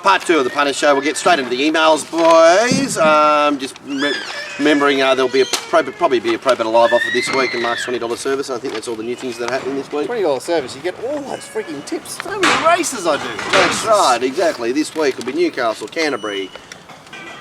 part 2 of the Punters show. We'll get straight into the emails, boys. Just remembering there'll be probably be a Pro Better Live offer this week and Mark's $20 service. I think that's all the new things that are happening this week. $20 service, you get all those freaking tips. So many races I do. That's right, exactly. This week will be Newcastle, Canterbury,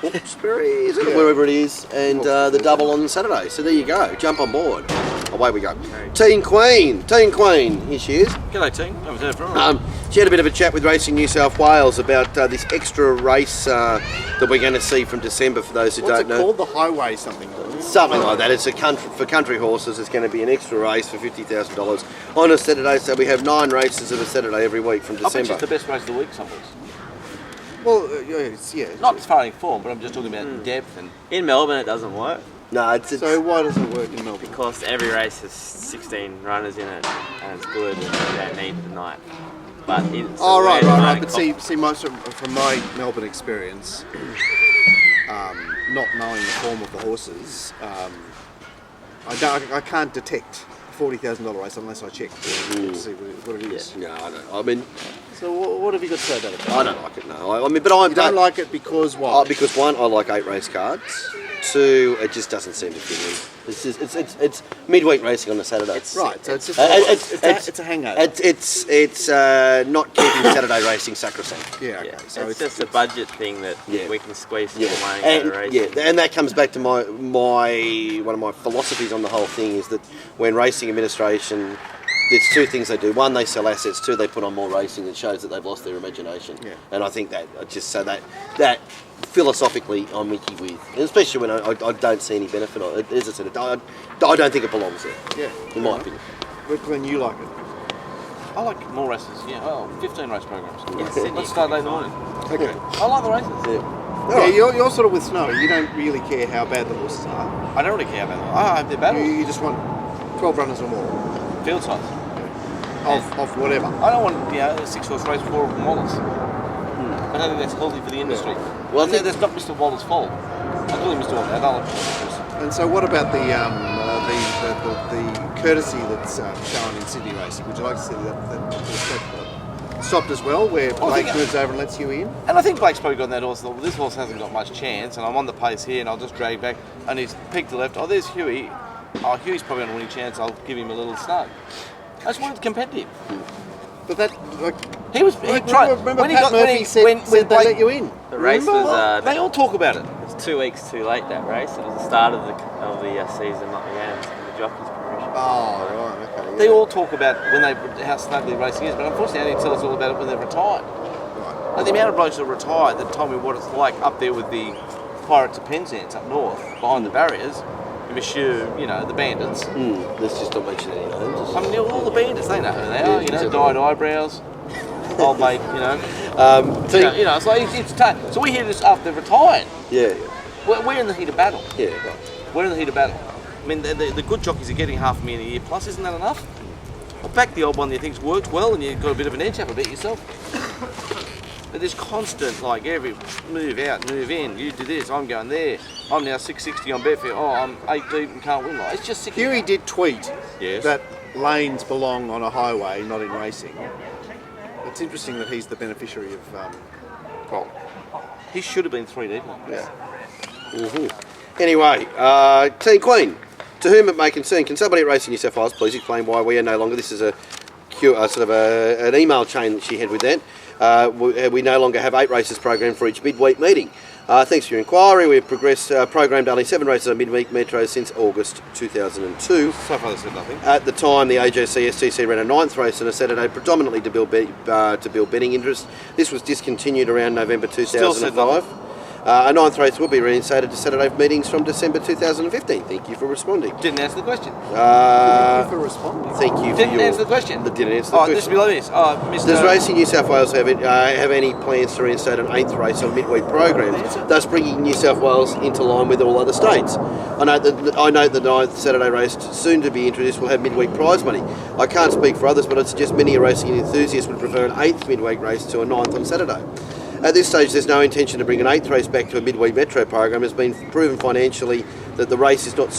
Hawkesbury, is it? Wherever it is, and the double on Saturday. So there you go. Jump on board. Away we go. Teen Queen, here she is. G'day Teen, haven't heard from her. She had a bit of a chat with Racing New South Wales about this extra race that we're going to see from December. For those who don't know, what's it called? The Highway something. Something like that. It's a for country horses. It's going to be an extra race for $50,000 on a Saturday. So we have 9 races of a Saturday every week from December. I bet it's the best race of the week, some weeks. Well, yeah. Not as far in form, but I'm just talking about depth and. In Melbourne, it doesn't work. No, so why does it work in Melbourne? Because every race has 16 runners in it, and it's good, and you don't need the night. But right. But see, most from my Melbourne experience, not knowing the form of the horses, I can't detect a $40,000 race unless I check to see what it is. Yeah. No, I don't. I mean. So what have you got to say about it? I don't like it. No, I mean, but I don't like it because what? Because 1, I like 8 race cards. 2, it just doesn't seem to fit in. It's midweek racing on a Saturday. Right, so it's just it's a hangover. It's not keeping Saturday racing sacrosanct. Yeah, okay. So it's just a budget thing that we can squeeze some more money out of racing. Yeah, and that comes back to my one of my philosophies on the whole thing is that when racing administration, there's 2 things they do. 1, they sell assets. 2, they put on more racing. It shows that they've lost their imagination. Yeah. And I think that just so that philosophically I'm with you with, and especially when I don't see any benefit of it. As I said, I don't think it belongs there. Yeah. In my opinion. But Glenn, you like it? I like more races. Yeah. Well, 15 race programs. Yeah, Let's start late in the morning. Okay. I like the races. Yeah. You're sort of with Snow. You don't really care how bad the horses are. I don't really care about them. I hope they're battles. You just want 12 runners or more. Field size. Of whatever. I don't want a 6-horse race for Wallace. I don't think that's healthy for the industry. Yeah. Well, I think that's not Mr. Waller's fault. I call him Mr. Waller. I don't like Mr. And so, what about the courtesy that's shown in Sydney racing? Would you like to see that stopped as well, where Blake moves over and lets you in? And I think Blake's probably got that horse. This horse hasn't got much chance, and I'm on the pace here, and I'll just drag back, and he's peaked to the left. Oh, there's Huey. Oh, Huey's probably on a winning chance. I'll give him a little snug. I just wanted competitive. But that, he tried. Remember Pat Murphy said they let you in. The race was. They all talk about it. It was 2 weeks too late, that race. It was the start of the season, not the end. The jockey's promotion. Oh, right, okay. They all talk about how snugly racing is, but unfortunately they only tell us all about it when they're retired. Right. Like the amount of blokes that are retired that told me what it's like up there with the Pirates of Penzance up north, behind the barriers. Monsieur, the bandits. Let's just not mention any names. I mean, all the bandits, they know who they are. Dyed eyebrows, old mate. It's like it's tough. So we hear this after they're retired. Yeah. We're in the heat of battle. Yeah. Right. We're in the heat of battle. I mean, the good jockeys are getting $500,000 a year plus. Isn't that enough? Well, back the old one that thinks worked well, and you've got a bit of an edge up a bit yourself. But there's constant, every move out, move in, you do this, I'm going there, I'm now 660 on Betfair, I'm 8 deep and can't win. It's just sick. Huey did tweet yes. that lanes belong on a highway, not in racing. It's interesting that he's the beneficiary of... he should have been 3 deep. Yeah. Mm-hmm. Anyway, Teen Queen, to whom it may concern, can somebody at Racing New South Wales please explain why we are no longer... This is an email chain that she had with that. We no longer have 8 races programmed for each midweek meeting. Thanks for your inquiry. We've programmed only 7 races on midweek metro since August 2002. So far they said nothing. At the time, the AJC STC ran a 9th race on a Saturday, predominantly to build betting interest. This was discontinued around November 2005. A 9th race will be reinstated to Saturday meetings from December 2015. Thank you for responding. Didn't answer the question. Thank you for responding. Thank you for Didn't answer the question. Didn't answer the question. This will be like this. Mr. Does Racing New South Wales have any plans to reinstate an 8th race on midweek programs, thus bringing New South Wales into line with all other states? I note the 9th Saturday race, soon to be introduced, will have midweek prize money. I can't speak for others, but I'd suggest many a racing enthusiast would prefer an 8th midweek race to a 9th on Saturday. At this stage, there's no intention to bring an 8th race back to a midweek metro program. It's been proven financially that the race is not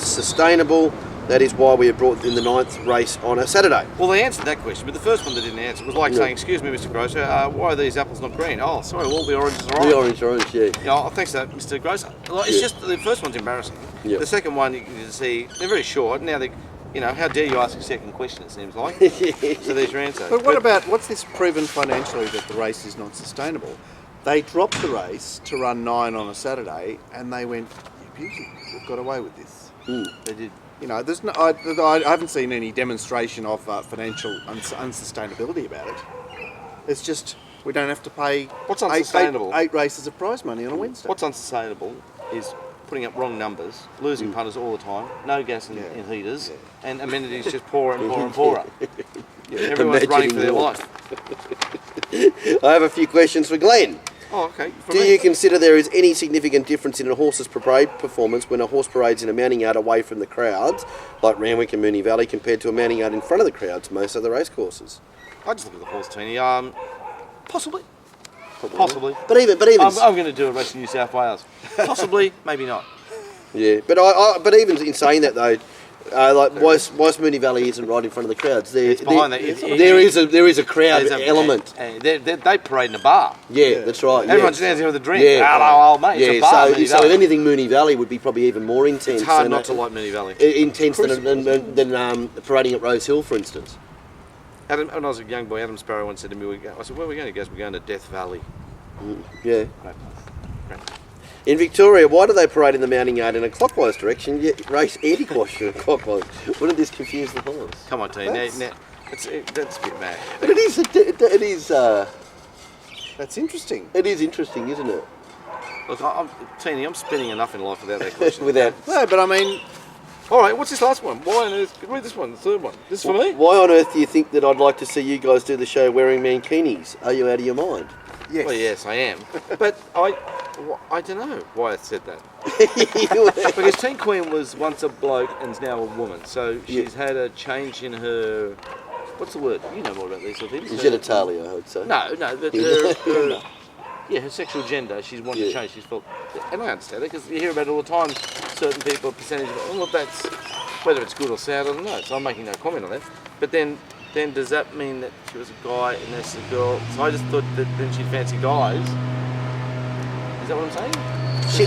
sustainable That is why we have brought in the 9th race on a Saturday. Well, they answered that question, but the first one they didn't answer. It was like saying, excuse me, Mr. Grosser, why are these apples not green? Oh, sorry, all the oranges are orange. The orange, yeah. Yeah, oh, thanks for that, Mr. Grosser. Like, it's just, the first one's embarrassing. Yeah. The second one, you can see, they're very short. Now, how dare you ask a second question, it seems like. So there's your answer. But what's this proven financially that the race is not sustainable? They dropped the race to run 9 on a Saturday, and they went, "You're beauty, we've got away with this." They did. There's no, I haven't seen any demonstration of financial unsustainability about it. It's just we don't have to pay What's unsustainable? eight races of prize money on a Wednesday. What's unsustainable is putting up wrong numbers, losing punters all the time, no gas in heaters, and amenities just poorer and poorer and poorer. Everyone's running for their life. I have a few questions for Glenn. Oh, okay. Do you consider there is any significant difference in a horse's parade performance when a horse parades in a mounting yard away from the crowds, like Randwick and Moonee Valley, compared to a mounting yard in front of the crowds most other race courses? I just look at the horse, Teeny. Possibly. Possibly. But even I'm going to do a race in New South Wales. Possibly, maybe not. Yeah, but even in saying that though, whilst Moonee Valley isn't right in front of the crowds, there is a crowd element. They parade in a bar. Yeah, that's right. Everyone stands there with a drink. Yeah. Hello, old mate. It's a bar. So if anything, Moonee Valley would be probably even more intense. It's hard not to like Moonee Valley. Intense than parading at Rose Hill, for instance. When I was a young boy, Adam Sparrow once said to me, I said, where are we going? He goes, we're going to Death Valley. Yeah. In Victoria, why do they parade in the mounting yard in a clockwise direction, yet race anti-clockwise? Wouldn't this confuse the horse? Come on, Teeny. That's a bit mad. But it is. That's interesting. It is interesting, isn't it? Look, Teeny, I'm spending enough in life without that question. No, but I mean... All right, what's this last one? Why on earth? Read this one, the third one. This is for me? Why on earth do you think that I'd like to see you guys do the show wearing mankinis? Are you out of your mind? Yes. Well, yes, I am. But I don't know why I said that. Because Teen Queen was once a bloke and is now a woman. So she's had a change in her... What's the word? You know more about these sort of things. Genitalia, I would say. No, but her sexual gender, she's wanted to change. She's felt... And I understand it, because you hear about it all the time. Certain people, percentage of... Well, that's... Whether it's good or sad, I don't know. So I'm making no comment on that. But then does that mean that she was a guy and that's a girl? So I just thought that then she'd fancy guys. Is that what I'm saying?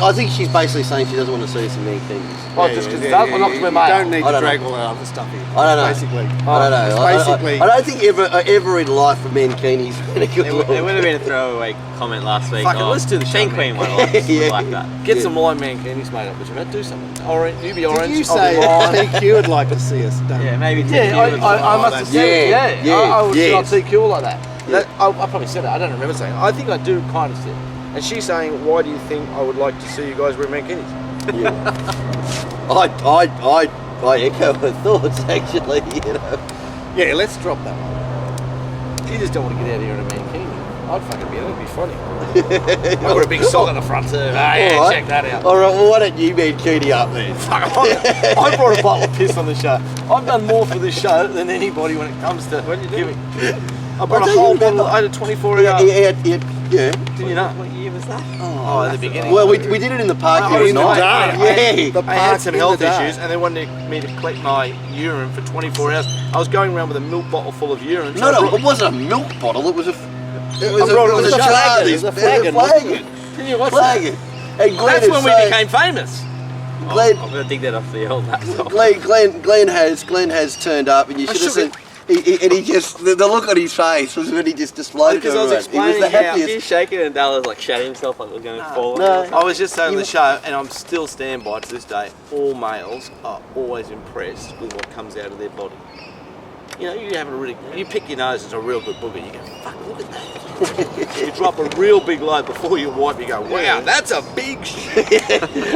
I think she's basically saying she doesn't want to see some mankinis. Just because I'm not to be male. You don't need to drag all that other stuff in. I don't know. Basically. I don't know. I don't think ever in life a mankinis been a good look. It would have been a throwaway comment last week. Fuck it, let's do the Teen show, Queen man. one. Like that. Get some lime mankinis made up, but you better do something. Orange, you be orange. Did you I'll be say lime. TQ would like to see us done? Yeah, maybe TQ. I must have said it. I would not yes. TQ like that. I probably said it. I don't remember saying it. I think I do kind of say it. And she's saying, why do you think I would like to see you guys wear mankinis? Yeah. I echo her thoughts, actually, Yeah, let's drop that one. You just don't want to get out here in a mankini. I'd fucking be in it. It'd be funny. I've got a big sock on the front too. Right. Check that out. All right, well, why don't you mankini up then? Fuck, I brought a bottle of piss on the show. I've done more for this show than anybody when it comes to giving. I brought a whole bottle. I had a 24 hour. Yeah. Didn't you know? What year was that? Oh, at the beginning. Well, we did it in the park I the was other night. I had some health issues, and they wanted me to collect my urine for 24 hours. I was going around with a milk bottle full of urine. So It wasn't a milk bottle. It was a jar. It was a flagon. Can you watch Flagon. And That's when we became famous. I'm going to dig that off the old laptop. Glenn has turned up, and you should have seen. He just the look on his face was when he just displayed Because I was explaining he was the happiest. He's shaking and Dallas like shatting himself like we're going to fall. No. I was just saying on the show, and I'm still stand by to this day, all males are always impressed with what comes out of their body. You know, you pick your nose, it's a real good booger, you go, fuck, look at that. You drop a real big load before you wipe, you go, wow, that's a big shit.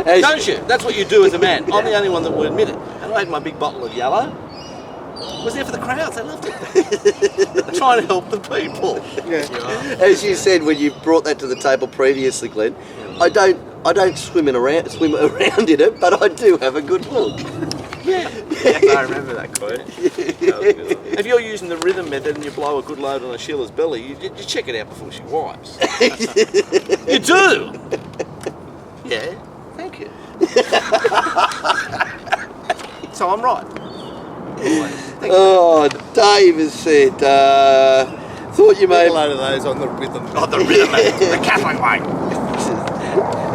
Don't you? That's what you do as a man. I'm the only one that will admit it. And I had my big bottle of yellow. I was there for the crowds, they loved it. Trying to help the people. Yeah. As you said when you brought that to the table previously, Glenn, I don't swim around in it, but I do have a good look. Yeah. I remember that quote. That was good. If you're using the rhythm method and you blow a good load on a Sheila's belly, you check it out before she wipes. You do. Yeah. Thank you. So I'm right. Oh, Dave has said, thought you may A load of those on the rhythm. Oh, the rhythm, the Catholic way.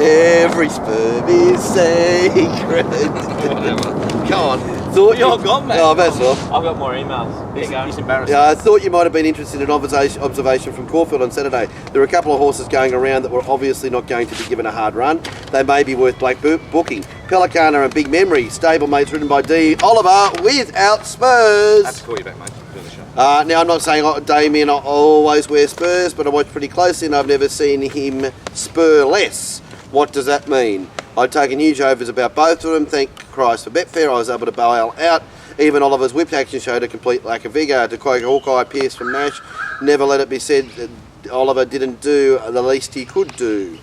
Every sperm is sacred. Whatever. Come on. Thought You're gone, mate. Oh, that's all. I've got more emails. He's embarrassing. Yeah, I thought you might have been interested in observation from Caulfield on Saturday. There were a couple of horses going around that were obviously not going to be given a hard run. They may be worth Blake booking. Pelicana and Big Memory, stablemates ridden by D. Oliver without spurs. I have to call you back, mate. Finish up. Now, I'm not saying Damien always wears spurs, but I watch pretty closely and I've never seen him spur less. What does that mean? I'd taken huge overs about both of them. Thank Christ for Betfair, I was able to bail out. Even Oliver's whipped action showed a complete lack of vigour. To quote Hawkeye Pierce from Nash, never let it be said that Oliver didn't do the least he could do.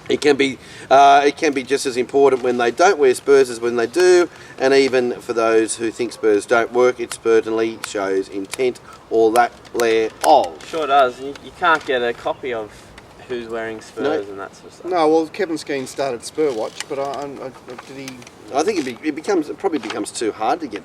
It can be just as important when they don't wear spurs as when they do, and even for those who think spurs don't work, it certainly shows intent or that layer of. Sure does. You can't get a copy of who's wearing spurs and that sort of stuff. No, well, Kevin Skeen started Spur Watch, but did he? I think it probably becomes too hard to get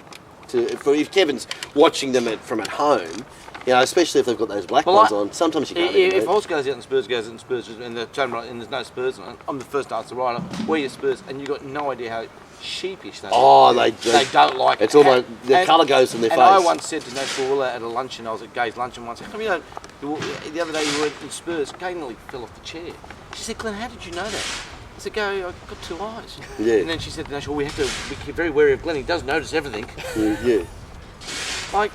to if Kevin's watching them from at home. You know, especially if they've got those black ones on. Sometimes you can't. If a horse goes out and Spurs goes out and Spurs and the turn right and there's no Spurs on it, I'm the first to ask the rider, where are your Spurs? And you've got no idea how sheepish they are. Oh, they don't like it. It's almost the colour goes in their face. And I once said to Nash Willa at a luncheon, I was at Gay's luncheon once, how come you don't, the other day you were in Spurs, Gay nearly fell off the chair. She said, Glenn, how did you know that? I said, Gay, I've got two eyes. Yeah. And then she said to Nash, well, we have to be very wary of Glenn, he does notice everything. Yeah. Like,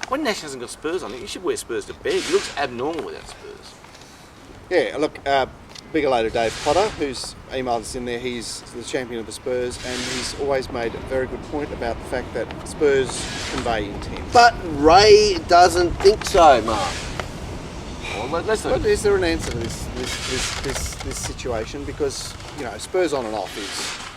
when Nash hasn't got Spurs on it, you should wear Spurs to bed. He looks abnormal without Spurs. Yeah, look, big hello to Dave Potter, who's emailed us in there. He's the champion of the Spurs, and he's always made a very good point about the fact that Spurs convey intent. But Ray doesn't think so, Mark. Well, let's But is there an answer to this situation? Because, you know, Spurs on and off is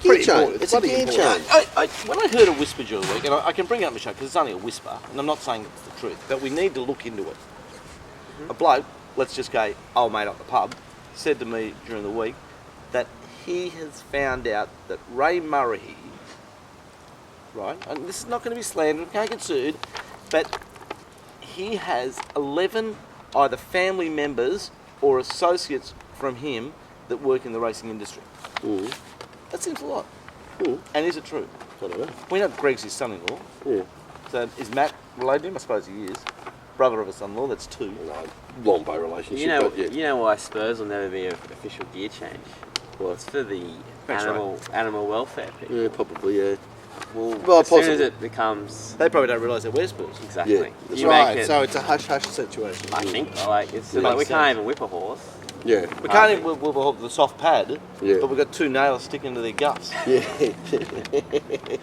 pretty important. It's a bloody gear important. change. When I heard a whisper during the week, and I can bring it up, Michelle, because it's only a whisper, and I'm not saying it's the truth, but we need to look into it. A bloke, let's just go, old mate up the pub, said to me during the week that he has found out that Ray Murray, right, and this is not going to be slander, can't get sued, but he has 11 either family members or associates from him that work in the racing industry. Mm. That seems a lot. Mm. And is it true? I don't know. We know Greg's his son-in-law. Yeah. So is Matt related to him? I suppose he is. Brother of a son-in-law, that's two. Long bow relationship. You know why Spurs will never be an official gear change? Well, it's for the animal welfare people. Yeah, probably, yeah. Well, as soon as it becomes They probably don't realise they wear Spurs. exactly, Yeah, that's you Right, make it. so it's a hush-hush situation. I think like it's It like makes we can't sense. even whip a horse. Yeah. We can't even we'll the soft pad, Yeah. but we've got two nails sticking to their guts. Yeah.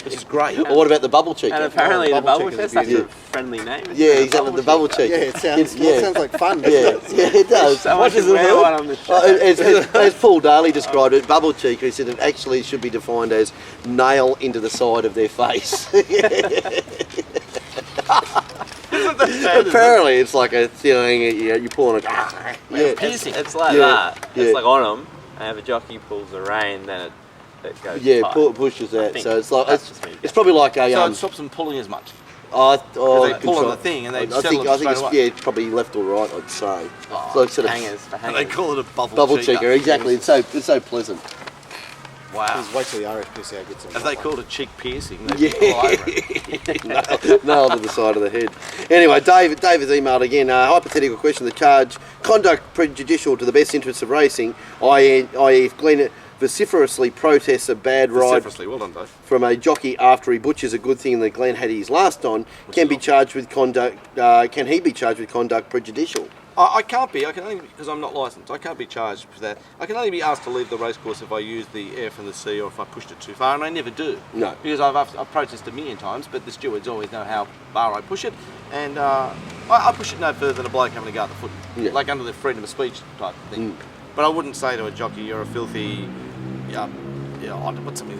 This is great. Or what about the bubble cheek? And apparently the bubble bubble check that's is such a beautiful. friendly name. isn't Yeah, it? exactly. The bubble cheek. Yeah, it sounds, Yeah. it sounds like fun, Yeah, doesn't it? yeah, it does. Someone should wear one on the show. As Paul Daly described it, bubble cheek, he said it actually should be defined as nail into the side of their face. Apparently, it's like a thing you pull on it. Yeah, Piercing. It's like Yeah, that. yeah. It's like on them, and if a jockey pulls the rein, then it goes yeah, tight. pushes I out. think So it's like that's just me. it's probably like a. So it stops them pulling as much. They they pull on the thing and they settle I think it straight it's away. it's probably left or right. I'd say. Oh, It's like sort of Hangers for And they hangers. call it a bubble cheeker. Exactly. It's so pleasant. Wow. Just wait till the RSPCA gets on. If they called it cheek piercing, they'd Yeah. be all over it. Nailed to the side of the head. Anyway, Dave has emailed again. Hypothetical question: the charge conduct prejudicial to the best interests of racing, i.e., if Glenn vociferously protests a bad ride Vociferously, well done, Dave. from a jockey after he butchers a good thing that Glenn had his last on, can be charged with conduct. Can he be charged with conduct prejudicial? I can't be. I can only because I'm not licensed. I can't be charged for that. I can only be asked to leave the racecourse if I use the air from the sea or if I pushed it too far, and I never do. No. Because I've protested a million times, but the stewards always know how far I push it, and I push it no further than a bloke having a go at the foot, Yeah. like under the freedom of speech type thing. But I wouldn't say to a jockey, "You're a filthy, what's something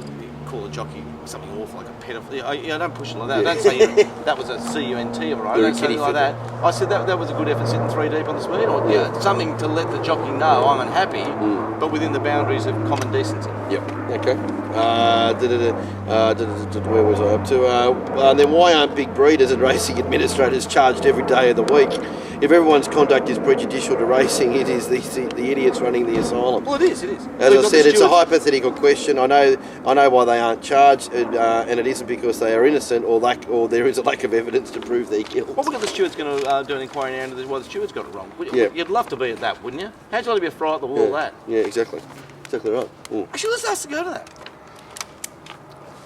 call a jockey something awful like a pedophile. I don't push it like that. I don't say that was a CUNT or I don't say anything like that. I said that was a good effort sitting 3 deep on the speed, or something to let the jockey know I'm unhappy, but within the boundaries of common decency. Yep. Okay. Where was I up to? Then why aren't big breeders and racing administrators charged every day of the week? If everyone's conduct is prejudicial to racing, it is the idiots running the asylum. Well, it is. As I said, it's a hypothetical question. I know why they aren't charged, and it isn't because they are innocent or there is a lack of evidence to prove their guilt. Well, we've got the steward's going to do an inquiry into this. Why the steward's got it wrong? You'd love to be at that, wouldn't you? How'd you like to be a fry at the wall of that? Yeah, exactly. Exactly right. Actually, let's ask to go to that.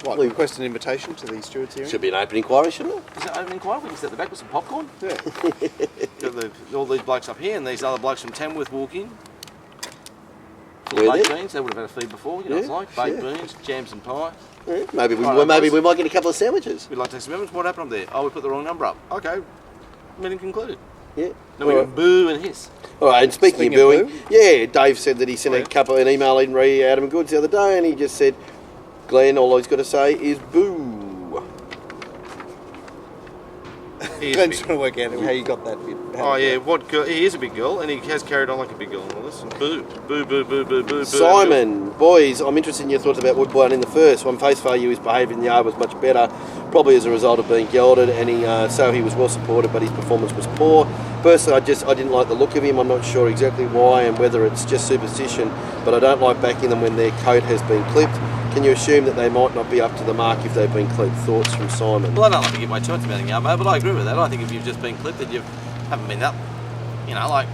What, request an invitation to the stewards hearing? Should be an open inquiry, shouldn't it? Is it open inquiry? We can sit at the back with some popcorn. Yeah. Got all these blokes up here, and these other blokes from Tamworth walk in. Where Baked then? beans, they would have had a feed before, you know what it's like. Baked beans, jams and pie. Yeah, maybe we Right, might get a couple of sandwiches. We'd like to take some evidence. What happened up there? Oh, we put the wrong number up. Okay. Meeting concluded. Yeah. Then we can boo and hiss. All right, and speaking of Speaking of booing, yeah, Dave said that he sent an email in re Adam Goods the other day, and he just said, Glenn, all he's got to say is boo. Glenn's trying to work out how you got that bit. Oh yeah, what girl? He is a big girl, and he has carried on like a big girl and all this. And boo, boo, boo, boo, boo, boo. Simon, boys, I'm interested in your thoughts about Woodbine in the first. On face value, his behaviour in the yard was much better, probably as a result of being gelded, and so he was well supported, but his performance was poor. Personally, I didn't like the look of him. I'm not sure exactly why and whether it's just superstition, but I don't like backing them when their coat has been clipped. Can you assume that they might not be up to the mark if they've been clipped? Thoughts from Simon. Well, I don't like to give my choice about anything, but I agree with that. I think if you've just been clipped and you haven't been up, like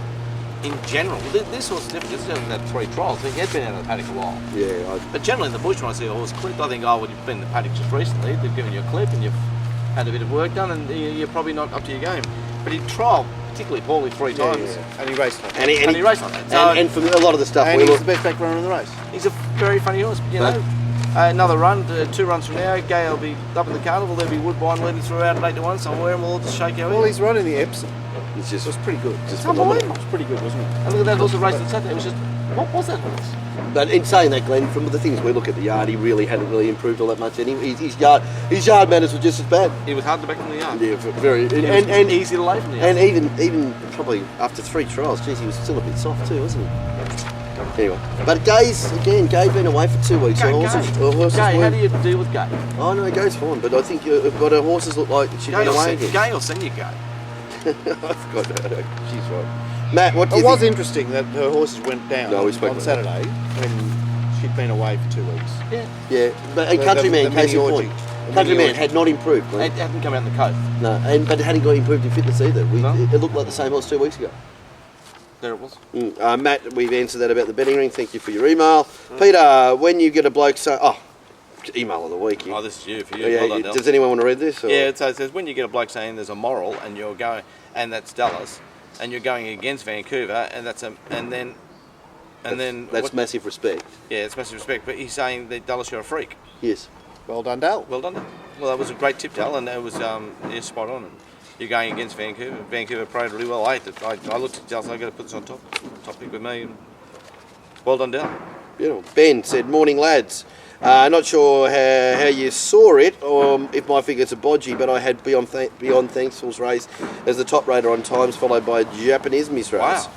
in general, this horse is different. This has had 3 trials, so he has been out of the paddock a while. Yeah. But generally in the bush, when I see a horse clipped, I think, well, you've been in the paddock just recently, they've given you a clip and you've had a bit of work done, and you're probably not up to your game. But he trialled particularly poorly 3 times. Yeah. And he raced like that. And he raced like that. So And for a lot of the stuff And we he was look. the best back runner in the race. he's a very funny horse, you know. Another run, 2 runs from now, Gay will be up in the carnival, there'll be Woodbine leading throughout at 8 to 1 somewhere, and we'll all just shake our Well, heads. he's running the Epsom. It's just It was pretty good. Just unbelievable. It was pretty good, wasn't it? And look at that horse that raced on Saturday, it was just, what was that horse? But in saying that, Glenn, from the things we look at the yard, he really hadn't really improved all that much. Anyway, his yard manners were just as bad. He was hard to back from the yard. Yeah, very. And easy to lay from the yard. And even probably after 3 trials, geez, he was still a bit soft too, wasn't he? Anyway, but Gay's been away for 2 weeks. Gay, how do you deal with Gay? Oh no, Gay's fine, but I think but her horses look like she's been away again. Gay or senior Gay? I forgot her. She's right. Matt, what do you It was think? interesting that her horses went down No, we spoke on about Saturday when she'd been away for 2 weeks. Yeah, but The- Countryman, the case in mini point. orgy. The Countryman mini orgy. had not improved, Glenn. It hadn't come out in the coat. No, but it hadn't got improved in fitness either. No. It looked like the same horse 2 weeks ago. There it was. Matt, we've answered that about the betting ring. Thank you for your email. Peter, when you get a bloke say, email of the week. Oh, this is you for you. Yeah, Well done, Del. does anyone want to read this? Or? Yeah, so it says when you get a bloke saying there's a moral and you're going, and that's Dallas, and you're going against Vancouver, and that's That's massive respect. yeah, it's massive respect. But he's saying that Dallas, you're a freak. Yes. Well done, Dale. Well done, Del. Well, that was a great tip, Del, and it was you're spot on. And you're going against Vancouver. Vancouver played really well. I looked at Dallas. I got to put this on top pick with me. And well done, Del. Beautiful. Ben said, morning lads. Not sure how you saw it or if my figures are bodgy, but I had Beyond Thankful's race as the top rater on times, followed by Japanismi's race.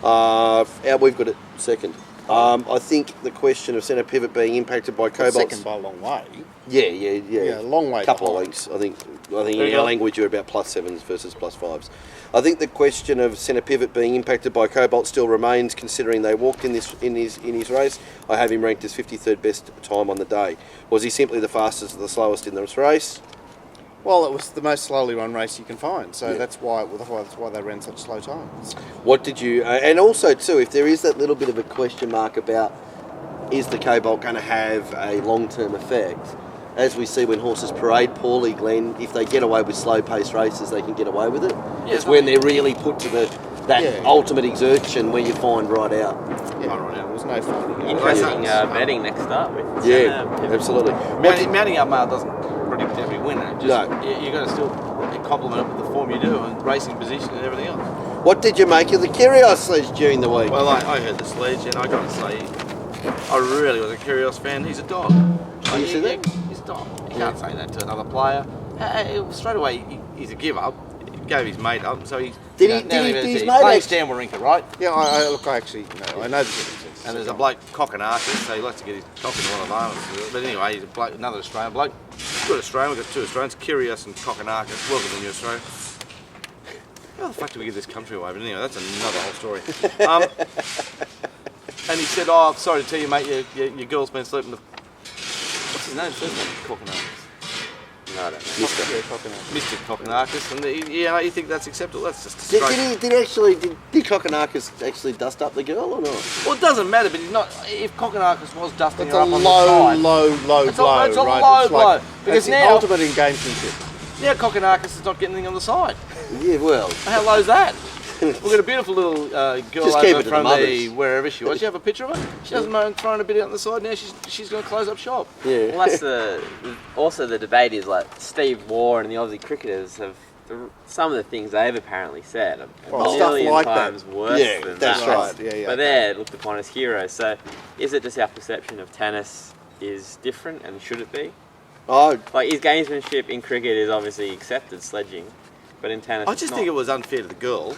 Wow. We've got it second. I think the question of centre pivot being impacted by Cobalt's... Second by a long way. Yeah. Yeah, a long way Couple behind. of lengths. I think in our language you're about +7s versus +5s. I think the question of centre pivot being impacted by Cobalt still remains, considering they walked in his race. I have him ranked as 53rd best time on the day. Was he simply the fastest or the slowest in this race? Well, it was the most slowly run race you can find, so that's why they ran such slow times. What did you... and also too, if there is that little bit of a question mark about is the Cobalt going to have a long-term effect, as we see when horses parade poorly, Glenn, if they get away with slow-paced races, they can get away with it. Yeah, It's when they're really put to that ultimate exertion where you find right out. Yeah, Right, there was no fun. Interesting betting next up with Yeah, pivot. absolutely. Mounting up mail doesn't predict every winner. You've got to still compliment it with the form you do and racing position and everything else. What did you make of the Kyrgios sledge during the week? Well, I heard the sledge, and I got to say, I really was a Kyrgios fan. He's a dog. You see that? He's a dog. You can't say that to another player. Hey, straight away, he's a give up. He gave his mate up, so he's. Did his mate playing actually- Stan Wawrinka, right? Yeah, I actually know. I know the difference. And there's a bloke, Kokonakis, so he likes to get his cock in one of those. But anyway, he's a bloke, another Australian bloke. Good Australian, we've got two Australians, Kyrgios and Kokonakis. Welcome to New Australia. How the fuck do we give this country away? But anyway, that's another whole story. And he said, oh, sorry to tell you, mate, your girl's been sleeping with... What's his name? First name? Kokonakis. No, I don't know. Mr. Kokonakis. And you think that's acceptable? That's just Did disgraceful. Kokonakis actually dust up the girl or not? Well, it doesn't matter, but he's not... If Kokonakis was dusting It's her a up on the low side... blow, It's a right? low It's blow. like- Because it's the now- ultimate in gamesmanship. Now Kokonakis is not getting anything on the side. Yeah, well. How low's that? We've got a beautiful little girl Just keep over it to from the mothers. wherever she was. You have a picture of her? She doesn't mind throwing a bit out on the side now. She's going to close up shop. Yeah. Well, that's also the debate is like Steve Waugh and the Aussie cricketers have some of the things they've apparently said are Well, a stuff million like that. times worse Yeah, than that's that. right. Yeah. But they're looked upon as heroes. So is it just our perception of tennis is different, and should it be? Oh, Like, his gamesmanship in cricket is obviously accepted, sledging, but in tennis, I it's just not. think it was unfair to the girl.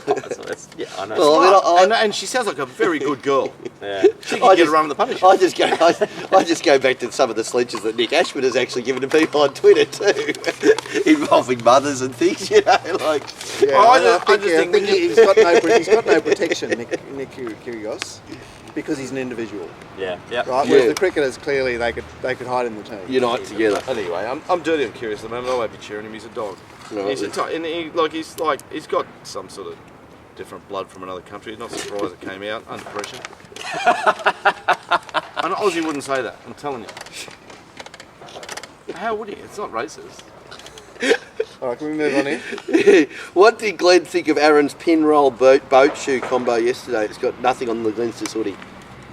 Yeah, I know. Well, I mean, And she sounds like a very good girl. yeah. She I can get just- a run with the punishment. I just go back to some of the sledges that Nick Ashford has actually given to people on Twitter too, involving mothers and things. You know, like Yeah, Well, I I just think think he's got no protection, Nick Kyrgios, because he's an individual, Yeah, yeah. right? Yeah. Whereas the cricketers clearly they could hide in the team. unite together. Anyway, I'm dirty and curious at the moment. I won't be cheering him. He's a dog. Right. He's he's got some sort of different blood from another country. Not surprised it came out under pressure. An Aussie wouldn't say that. I'm telling you. How would he? It's not racist. All right, can we move on here? What did Glenn think of Aaron's pin roll boat shoe combo yesterday? It's got nothing on the Glenn's hoodie.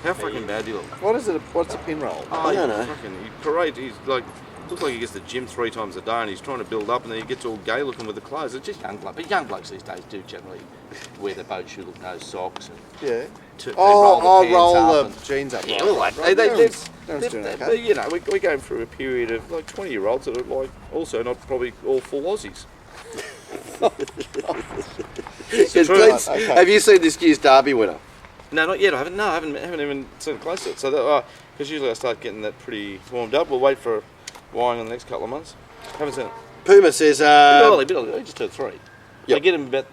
How fucking bad do you look? What's a pin roll? Oh, I don't know. He parades. He's like, looks like he gets to the gym 3 times a day, and he's trying to build up, and then he gets all gay looking with the clothes. It's just young blokes. But young blokes these days do generally wear their boat shoe, look, no socks, and Yeah. they Roll roll the pants up the jeans up. and, Yeah, well, like, right. Everyone's doing okay. but, you know, we're going through a period of like 20-year-olds that are like also not probably all full Aussies. Because true. Glenn's, Okay. have you seen this year's Derby winner? No, not yet. I haven't even seen close to it. So, because usually I start getting that pretty warmed up. We'll wait for Wyong in the next couple of months. Haven't seen it. Puma says, Bit early. He just turned 3. Yep. I get him about.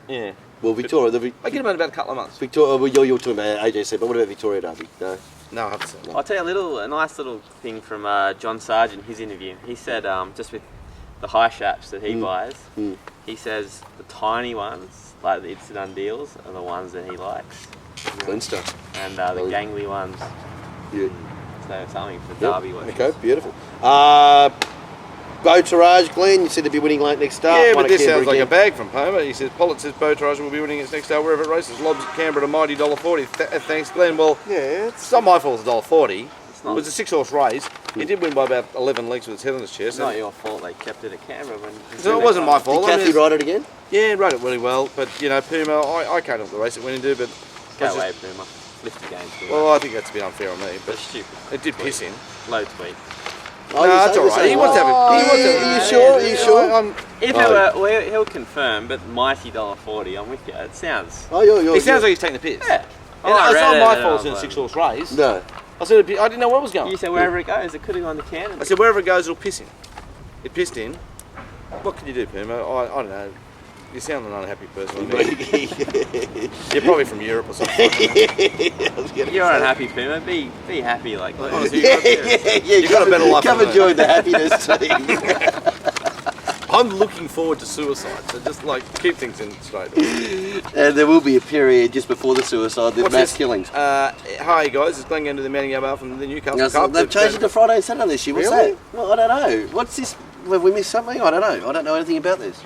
Yeah. well, Victoria, I get him in about a couple of months. Victoria, well, you're talking about AJC, but what about Victoria Derby? No. No, I haven't seen it. I'll tell you a nice little thing from John Sargent, his interview. He said, just with the high shaps that he buys, he says the tiny ones, like the It's deals, are the ones that he likes. Glenn stuff. And the gangly ones, Yeah. so something for Yep. Derby watchers. Okay, beautiful. Botarage, Glenn, you said to be winning late next start. Yeah, Won but at this Canberra sounds like a again. bag from Poma. He says Pollitt says Botarage will be winning its next start wherever it races. Lobs at Canberra at a mighty $1.40. Thanks, Glenn. Well, Yeah, it's not my fault it's $1.40. not. It was a 6-horse race. It did win by about 11 lengths with its head on its chest. It's not your fault they kept it at Canberra when. So it wasn't my fault. Did I mean, Kathy ride it again? Yeah, rode it really well. But, you know, Puma, I can't help the race it went into, but... Go I just- away, Puma. Lift the games. Well, I think that's a bit unfair on me, but That's stupid. it did piss in. Low tweet. Oh, No, you that's say- all you right. say- He wants to have Oh, it. He wants to yeah, have you it. sure? Are you sure? If Oh. it were, well, he'll confirm, but mighty $1.40, I'm with you. It sounds. Oh, you're He sounds like he's taking the piss. Yeah. And it's read not it my and I fault was it's in a like- 6-horse race. No. I said, I didn't know where it was going. You said wherever it goes, it could have gone to Canada. I said, wherever it goes, it'll piss in. It pissed in. What can you do, Puma? I don't know. You sound an unhappy person. You're probably from Europe or something. You're unhappy, Puma. Be happy, like. Honestly, yeah. You've got a better life Come than and me. join the happiness team. I'm looking forward to suicide, so just like keep things in straight. And there will be a period just before the suicide, the What's mass this? killings. Hi guys, it's Glenn going to the Manning Bar from the Newcastle Now, Cup. they've changed it to Friday and Saturday this year. What's Really? that? Well, I don't know. What's this? Have we missed something? I don't know. I don't know anything about this.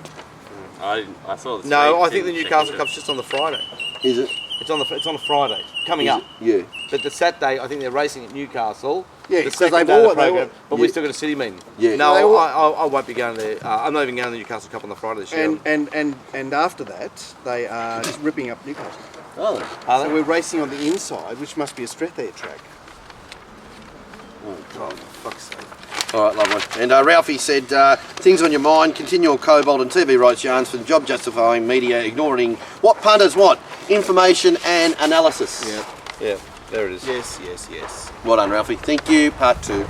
I saw the. No, tweet, I think the didn't Newcastle check Cup's just on the Friday. Is it? It's on a Friday coming Is up. it? Yeah. But the Saturday, I think they're racing at Newcastle. Yeah, the 'cause second they've day of the all- they program, all- but Yeah. we've still got a city meeting. Yeah. No, They all- I won't be going there. I'm not even going to the Newcastle Cup on the Friday this year. And after that, they are just ripping up Newcastle. Oh, Are So they? we're racing on the inside, which must be a straight air track. oh God. Fuck's sake. All right, lovely. And Ralphie said, things on your mind, continual cobalt and TV rights yarns for the job justifying media, ignoring what punters want, information and analysis. Yeah. Yeah, there it is. Yes, yes, yes. Well done, Ralphie. Thank you. Part 2.